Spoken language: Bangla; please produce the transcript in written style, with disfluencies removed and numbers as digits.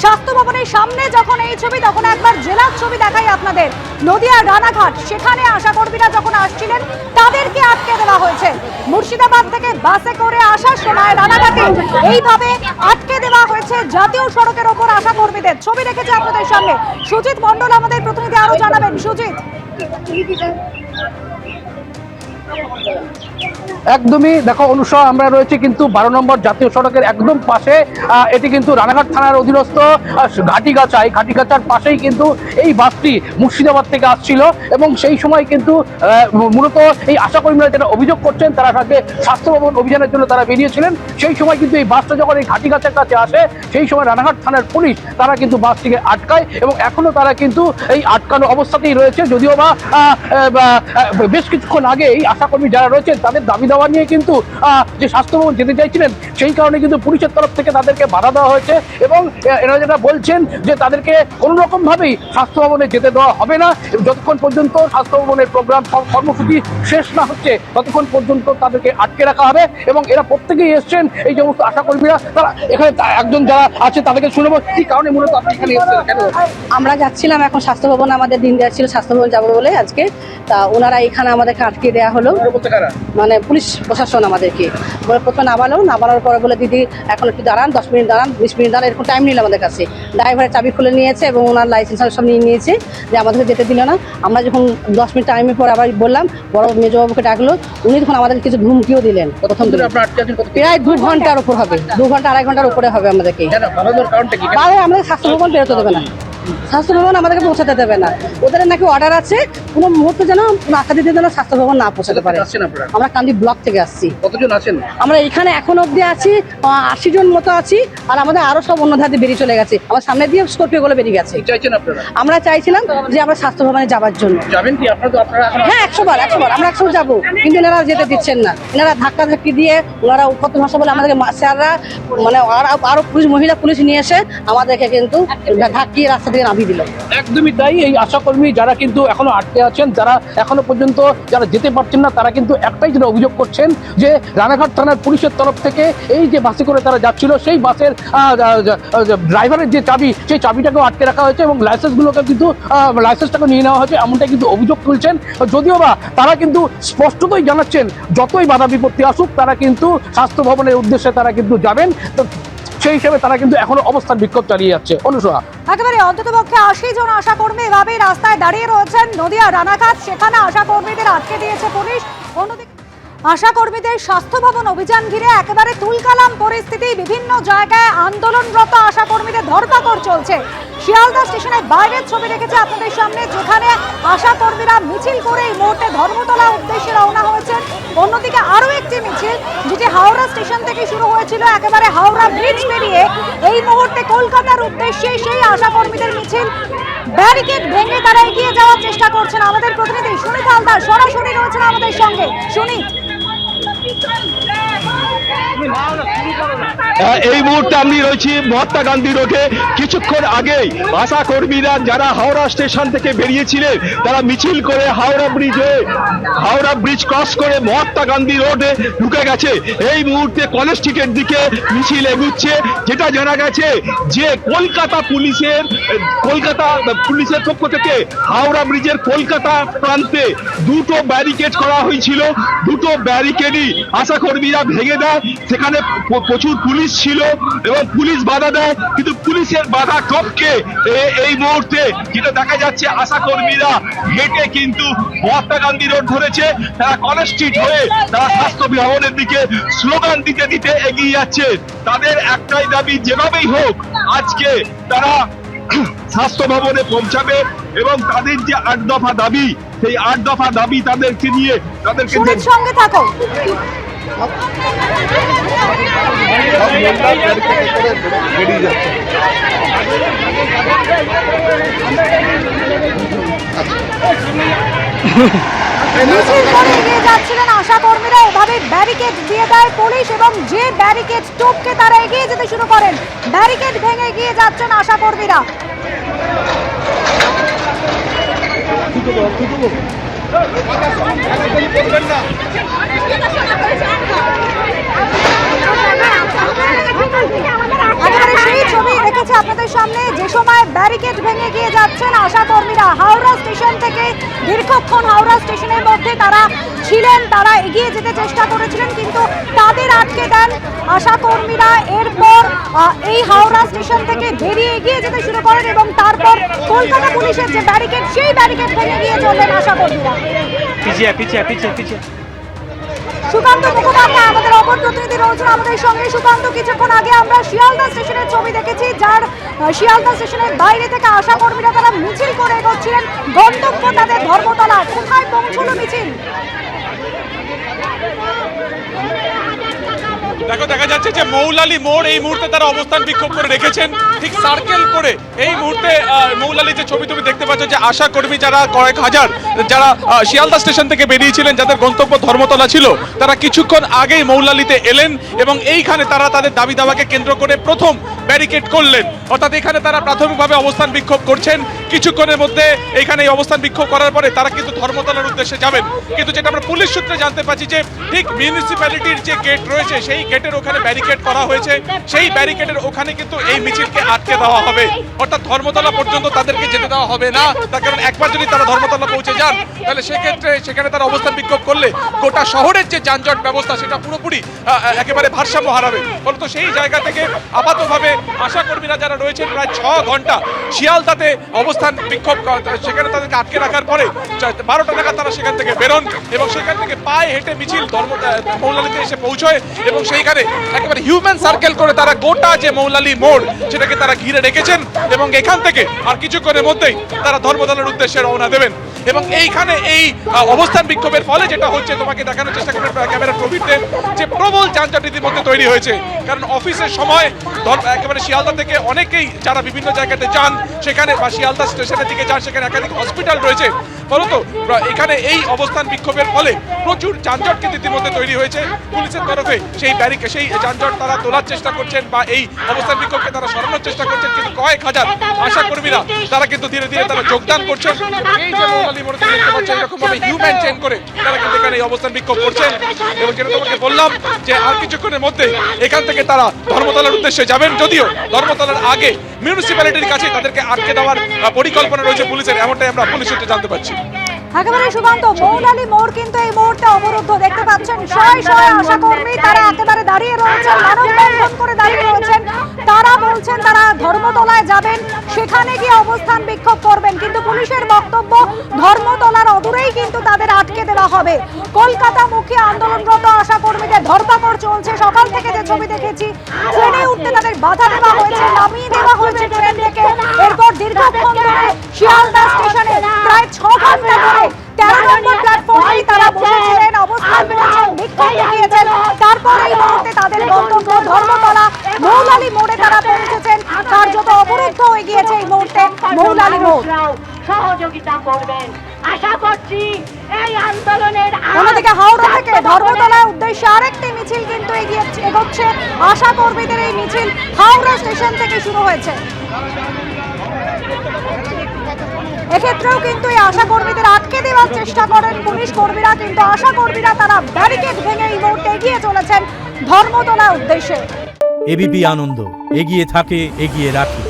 স্বাস্থ্য ভবনের সামনে যখন এই ছবি, তখন একবার জেলার ছবি দেখাই আপনাদের। নদিয়া রানাঘাট, সেখানে আশাকর্মীরা যখন আসছিলেন তাদেরকে আটকে দেওয়া হয়েছে। মুর্শিদাবাদ থেকে বাসে করে আসার সময় রানাঘাটে এইভাবে আটকে দেওয়া হয়েছে জাতীয় সড়কের ওপর আশাকর্মীদের। ছবি রেখেছে আপনাদের সামনে সুজিত মণ্ডল, আমাদের প্রতিনিধি, আরো জানাবেন সুজিত। একদমই দেখো অনুষা, আমরা রয়েছে কিন্তু 12 নম্বর জাতীয় সড়কের একদম পাশে। এটি কিন্তু রানাঘাট থানার অধীনস্থ ঘাটিগাছা। এই ঘাটিগাছার পাশেই কিন্তু এই বাসটি মুর্শিদাবাদ থেকে আসছিল এবং সেই সময় কিন্তু মূলত এই আশাকর্মীরা যেটা অভিযোগ করছেন, তারা তাকে স্বাস্থ্য ভবন অভিযানের জন্য তারা বেরিয়েছিলেন। সেই সময় কিন্তু এই বাসটা যখন এই ঘাটিগাছার কাছে আসে, সেই সময় রানাঘাট থানার পুলিশ তারা কিন্তু বাসটিকে আটকায় এবং এখনো তারা কিন্তু এই আটকানো অবস্থাতেই রয়েছে। যদিও বা বেশ কিছুক্ষণ আগে এই আশাকর্মী যারা রয়েছেন তাদের দাবি দেওয়া নিয়ে কিন্তু যে স্বাস্থ্য ভবন যেতে চাইছিলেন, সেই কারণে কিন্তু পুলিশের তরফ থেকে তাদেরকে বাধা দেওয়া হয়েছে এবং এরা যেটা বলছেন যে তাদেরকে কোনো রকম ভাবেই স্বাস্থ্য ভবনে যেতে দেওয়া হবে না। যতক্ষণ পর্যন্ত স্বাস্থ্য ভবনের প্রোগ্রাম কর্মসূচি শেষ না হচ্ছে, ততক্ষণ পর্যন্ত তাদেরকে আটকে রাখা হবে। এবং এরা প্রত্যেকেই এসছেন, এই সমস্ত আশাকর্মীরা। তারা এখানে একজন যারা আছে তাদেরকে শুনবো কি কারণে মূলত আপনি এখানে এসেছেন, কেন? আমরা যাচ্ছিলাম এখন স্বাস্থ্য ভবন, আমাদের দিন দেওয়া ছিল স্বাস্থ্য ভবন যাবো বলে আজকে। তা ওনারা এখানে আমাদেরকে আটকে দেওয়া হলো, মানে পুলিশ প্রশাসন আমাদেরকে বলে প্রথমে নামানোর পরে বলে দিদি এখন একটু দাঁড়ান, 10 মিনিট দাঁড়ান, 20 মিনিট দাঁড়ান, এরকম টাইম নিল আমাদের কাছে। ড্রাইভারের চাবি খুলে নিয়েছে এবং ওনার লাইসেন্স সব নিয়ে নিয়েছে, যে আমাদেরকে যেতে দিল না। আমরা যখন 10 মিনিট টাইমের পর আবার বললাম, বড় মেজবাবুকে ডাকলো, উনি তখন আমাদের কিছু ধুমকিও দিলেন। প্রথম দিন প্রায় 2 ঘন্টার উপর হবে, 2 ঘন্টা 2.5 ঘন্টার উপরে হবে আমাদেরকে। আমাদের স্বাস্থ্য ভবন বেরোতে দেবে না, স্বাস্থ্য ভবন আমাদেরকে পৌঁছাতে দেবে না। ওদের নাকি অর্ডার আছে কোনো মুহূর্তে যেন আশা দিতে যেন স্বাস্থ্য ভবন না পৌঁছাতে পারে। আমরা কান্দি ব্লক থেকে আসছি। কতজন আছেন? আমরা এখানে এখন অব্দি আছি 80 জন মতো আছি, আর আমাদের আরো সব অন্য ধারে বেরিয়ে চলে গেছে। আমার সামনে দিয়ে স্কর্পিও গুলো বেরিয়ে গেছে। আমরা চাইছিলাম যে আমরা স্বাস্থ্য ভবনে যাওয়ার জন্য। যাবেন কি আপনারা? হ্যাঁ, 100 বার আমরা 100 বার যাবো, কিন্তু এনারা যেতে দিচ্ছেন না। এনারা ধাক্কা ধাক্কি দিয়ে, ওনারা কত ভাষা বলে আমাদেরকে স্যাররা, মানে আরো মহিলা পুলিশ নিয়ে এসে আমাদেরকে কিন্তু ধাক্কিয়ে রাস্তা থেকে নামিয়ে দিল। একদমই তাই। এই আশাকর্মী যারা কিন্তু এখনো আটকে আছেন, যারা এখনো পর্যন্ত যারা যেতে পারছেন না, তারা কিন্তু একটাই যেটা অভিযোগ করছেন যে রানাঘাট থানার পুলিশের তরফ থেকে এই যে বাসে করে তারা যাচ্ছিল, সেই বাসের ড্রাইভারের যে চাবি, সেই চাবিটাকেও আটকে রাখা হয়েছে এবং লাইসেন্সগুলোকে কিন্তু লাইসেন্সটাকে নিয়ে নেওয়া হয়েছে, এমনটাই কিন্তু অভিযোগ তুলছেন। যদিও বা তারা কিন্তু স্পষ্টতই জানাচ্ছেন যতই বাধা বিপত্তি আসুক, তারা কিন্তু স্বাস্থ্য ভবনের উদ্দেশ্যে তারা কিন্তু যাবেন। তো সেই হিসেবে তারা কিন্তু এখনো অবস্থান বিক্ষোভ চালিয়ে যাচ্ছে। অনুসয়া, একেবারে অন্ততপক্ষে 80 জন আশাকর্মী এভাবেই রাস্তায় দাঁড়িয়ে রয়েছেন নদিয়া রানাঘাট, সেখানে আশাকর্মীদের আটকে দিয়েছে পুলিশ। অন্যদিকে আশাকর্মীদের স্বাস্থ্য ভবন অভিযান ঘিরে একেবারে তুলকালাম পরিস্থিতি। বিভিন্ন জায়গায় আন্দোলনরত আশাকর্মীদের ধরপাকড় চলছে। শিয়ালদা স্টেশনের বাইরের ছবি রেখেছে আপনাদের সামনে, যেখানে আশাকর্মীরা মিছিল করে এই মুহূর্তে ধর্মতলা উদ্দেশ্যে রওনা হয়েছেন। অন্যদিকে আরও একটি মিছিল, যেটি হাওড়া স্টেশন থেকে শুরু হয়েছিল, একেবারে হাওড়া ব্রিজ পেরিয়ে এই মুহূর্তে কলকাতার উদ্দেশ্যে সেই আশাকর্মীদের মিছিল। ব্যারিকেড ভেঙে তারা এগিয়ে যাওয়ার চেষ্টা করছেন। আমাদের প্রতিনিধি সুনীত হালদার সরাসরি রয়েছেন আমাদের সঙ্গে। সুনীত, এই মুহূর্তে আমি রয়েছি মহাত্মা গান্ধী রোডে। কিছুক্ষণ আগেই আশা কর্মীরা যারা হাওড়া স্টেশন থেকে বেরিয়েছিলেন, তারা মিছিল করে হাওড়া ব্রিজ ক্রস করে মহাত্মা গান্ধী রোডে ঢুকে গেছে। এই মুহূর্তে কলেজ স্ট্রিটের দিকে মিছিল এগুচ্ছে। যেটা জানা গেছে যে কলকাতা পুলিশের পক্ষ থেকে হাওড়া ব্রিজের কলকাতা প্রান্তে 2টো ব্যারিকেড করা হয়েছিল। 2টো ব্যারিকেডই আশা কর্মীরা ভেঙে দেয়। সেখানে প্রচুর পুলিশ ছিল এবং পুলিশ বাধা দেয়, কিন্তু পুলিশের বাধা টপকে এই মুহূর্তে যেটা দেখা যাচ্ছে, আশা কর্মীরা হেঁটে কিন্তু মহাত্মা গান্ধী রোড ধরেছে। তারা কলেজ স্ট্রিট হয়ে তারা স্বাস্থ্য ভবনের দিকে স্লোগান দিতে দিতে এগিয়ে যাচ্ছে। তাদের একটাই দাবি, যেভাবেই হোক আজকে তারা স্বাস্থ্য ভবনে পৌঁছাবে এবং তাদের যে 8 দফা দাবি, সেই 8 দফা দাবি তাদেরকে নিয়ে তাদেরকে সঙ্গে থাকো। এগিয়ে যাচ্ছিলেন আশাকর্মীরা, এভাবে ব্যারিকেড দিয়ে দেয় পুলিশ এবং যে ব্যারিকেড টপকে তারা এগিয়ে যেতে শুরু করেন। ব্যারিকেড ভেঙে এগিয়ে যাচ্ছেন আশাকর্মীরা। একেবারে সেই ছবি রেখেছে আপনাদের সামনে, যে সময় ব্যারিকেড ভেঙে গিয়ে যাচ্ছেন আশা কর্মীরা। হাওড়া স্টেশন থেকে দীর্ঘক্ষণ হাওড়া স্টেশনের মধ্যে তারা ছিলেন, তারা এগিয়ে যেতে চেষ্টা করেছিলেন, কিন্তু তাদের আটকে দেন আশা কর্মীরা। এরপর এই হাওড়া স্টেশন থেকে বেরিয়ে এগিয়ে যেতে শুরু করেন এবং তারপর কলকাতা পুলিশের যে ব্যারিকেড, সেই ব্যারিকেড ভেঙে গিয়ে চললেন আশা কর্মীরা। সুকান্ত মুখোপাধ্যায় আমাদের অপর প্রতিনিধি রয়েছেন আমাদের সঙ্গে। সুকান্ত, কিছুক্ষণ আগে আমরা শিয়ালদা স্টেশনের ছবি দেখেছি, যার শিয়ালদা স্টেশনের বাইরে থেকে আশা কর্মীরা তারা মিছিল করে এগোচ্ছিলেন, গন্তব্য তাদের ধর্মতলা। কোথায় পৌঁছলো মিছিল? দেখো, দেখা যাচ্ছে যে মৌলালি মোড় এই মুহূর্তে তারা অবস্থান বিক্ষোভ করে রেখেছেন, ঠিক সার্কেল করে। এই মুহূর্তে মৌলালি যে ছবি তুমি দেখতে পাচ্ছ, যে আশা কর্মী যারা কয়েক হাজার, যারা শিয়ালদা স্টেশন থেকে বেরিয়েছিলেন, যাদের গন্তব্য ধর্মতলা ছিল, তারা কিছুক্ষণ আগেই মৌলালিতে এলেন এবং এইখানে তারা তাদের দাবি দাওয়াকে কেন্দ্র করে প্রথম ব্যারিকেড করলেন। অর্থাৎ এখানে তারা প্রাথমিকভাবে অবস্থান বিক্ষোভ করছেন। কিছুক্ষণের মধ্যে এখানে এই অবস্থান বিক্ষোভ করার পরে তারা কিন্তু ধর্মতলার উদ্দেশ্যে যাবেন। কিন্তু যেটা আমরা পুলিশ সূত্রে জানতে পারছি, যে ঠিক মিউনিসিপ্যালিটির যে গেট রয়েছে, সেই গেটের ওখানে ব্যারিকেড করা হয়েছে। সেই ব্যারিকেডের ওখানে কিন্তু এই মিছিলকে আটকে দেওয়া হবে, অর্থাৎ ধর্মতলা পর্যন্ত তাদেরকে যেতে দেওয়া হবে না। তার কারণ একবার যদি তারা ধর্মতলা পৌঁছে যান, তাহলে সেক্ষেত্রে সেখানে তারা অবস্থান বিক্ষোভ করলে গোটা শহরের যে যানজট ব্যবস্থা, সেটা পুরোপুরি একেবারে ভারসাম্য হারাবে। ফলত সেই জায়গা থেকে আপাতভাবে আশা কর্মীরা যারা রয়েছেন প্রায় 6 ঘন্টা শিয়ালদাতে অবস্থান বিক্ষোভ, সেখানে তাদেরকে আটকে রাখার পরে 12টা নাগাদ তারা সেখান থেকে বেরোন এবং সেখান থেকে পায়ে হেঁটে মিছিল মৌলালিতে এসে পৌঁছয় এবং সেইখানে একেবারে হিউম্যান সার্কেল করে তারা গোটা যে মৌলালি মোড়, সেটাকে তারা ঘিরে রেখেছেন এবং এখান থেকে আর কিছুক্ষণের মধ্যেই তারা ধর্মতলার উদ্দেশ্যে রওনা দেবেন। এবং এইখানে এই অবস্থান বিক্ষোভের ফলে যেটা হচ্ছে, তোমাকে দেখানোর চেষ্টা করবে ক্যামেরার প্রবীরদের, যে প্রবল যানজট ইতিমধ্যে তৈরি হয়েছে। কারণ অফিসের সময় একেবারে শিয়ালদা থেকে অনেকেই যারা বিভিন্ন জায়গাতে যান, সেখানে বা শিয়ালদা স্টেশনের দিকে যান, সেখানে একাধিক হসপিটাল রয়েছে। ফলত এখানে এই অবস্থান বিক্ষোভের ফলে প্রচুর যানজট কিন্তু ইতিমধ্যে তৈরি হয়েছে। পুলিশের তরফে সেই সেই যানজট তারা তোলার চেষ্টা করছেন বা এই অবস্থান বিক্ষোভকে তারা সরানোর চেষ্টা করছেন, কিন্তু কয়েক হাজার আশা কর্মীরা তারা কিন্তু ধীরে ধীরে তারা যোগদান করছেন। এই যে মৌলালি মোড়ে দেখতে পাচ্ছেন, এরকম ভাবে হিউম্যান চেইন করে তারা কিন্তু এখানে এই অবস্থান বিক্ষোভ করছেন। এবং যেটা তোমাকে বললাম, যে আর কিছুক্ষণের মধ্যে এখান থেকে তারা ধর্মতলার উদ্দেশ্যে যাবেন, যদিও ধর্মতলার আগে মিউনিসিপ্যালিটির কাছে তাদেরকে আটকে দেওয়ার পরিকল্পনা রয়েছে পুলিশের, এমনটাই আমরা পুলিশ সূত্রে জানতে পারছি। একেবারে সুকান্ত, মৌলালি মোড় কিন্তু এই মুহূর্তে অবরুদ্ধ। দেখতে পাচ্ছেন শয়ে শয়ে আশা কর্মী তারা একেবারে দাঁড়িয়ে রয়েছেন, মানববন্ধন করে দাঁড়িয়ে রয়েছেন। তারা বলছেন তারা ধর্মতলায় যাবেন, সেখানে গিয়ে অবস্থান বিক্ষোভ করবেন, কিন্তু পুলিশের বক্তব্য ধর্মতলার অদূরেই কিন্তু তাদের আটকে দেওয়া হবে। কলকাতামুখী আন্দোলনরত আশা কর্মীদের ধরপাকড় চলছে। সকাল থেকে যে ছবি দেখেছি, ট্রেনে উঠতে তাদের বাধা দেওয়া হয়েছে, নামিয়ে দেওয়া হয়েছে ট্রেন থেকে। এরপর দীর্ঘক্ষণ ধরে শিয়ালদা স্টেশনে প্রায় 6 ঘন্টা ধরে 13 নম্বর প্ল্যাটফর্মে তারা বসেছিলেন, অবস্থান করেছেন, বিক্ষোভ দেখিয়েছেন। তারপর এই মুহূর্তে তাদের গন্তব্য ধর্মতলা মৌলালি মোড়ে তারা পৌঁছেছেন। কার্যত অবরুদ্ধ হয়ে গিয়েছে এই মুহূর্তে মৌলালি মোড়। সহযোগিতা করবেন আশা করছি এই আন্দোলনের। অন্যদিকে হাওড়া থেকে ধর্মতলার উদ্দেশ্যে আরেকটি মিছিল কিন্তু এগোচ্ছে। আশা কর্মীদের এই মিছিল হাওড়া স্টেশন থেকে শুরু হয়েছে। এক্ষেত্রেও কিন্তু এই আশা কর্মীদের আটকে দেওয়ার চেষ্টা করেন পুলিশ কর্মীরা, কিন্তু আশা কর্মীরা তারা ব্যারিকেড ভেঙে এই মুহূর্তে এগিয়ে চলেছেন ধর্মতলার উদ্দেশ্যে। এবিপি আনন্দ, এগিয়ে থাকে, এগিয়ে রাখে।